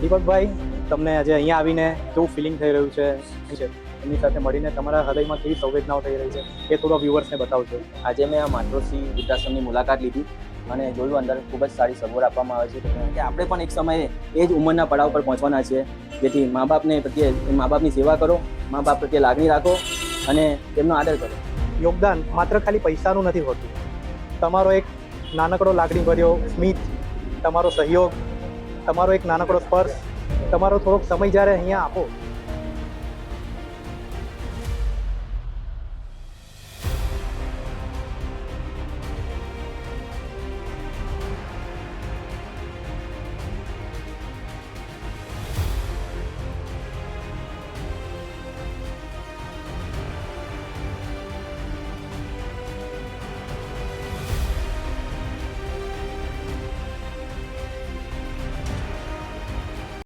દીપકભાઈ, તમને આજે અહીંયા આવીને કેવું ફિલિંગ થઈ રહ્યું છે એમની સાથે મળીને તમારા હૃદયમાં કેવી સંવેદનાઓ થઈ રહી છે એ થોડો વ્યુઅર્સને બતાવજો. આજે મેં આ માતૃશ્રી વૃદ્ધાશ્રમની મુલાકાત લીધી અને જોયું અંદર ખૂબ જ સારી સગવડ આપવામાં આવે છે કે આપણે પણ એક સમયે એ જ ઉંમરના પડાવ પર પહોંચવાના છીએ. જેથી મા બાપની સેવા કરો, મા બાપ પ્રત્યે લાગણી રાખો અને તેમનો આદર કરો. યોગદાન માત્ર ખાલી પૈસાનું નથી હોતું. તમારો એક નાનકડો લાગણીભર્યો સ્મિત, તમારો સહયોગ, તમારો એક નાનકડો સ્પર્શ, તમારો થોડોક સમય જ્યારે અહીંયા આપો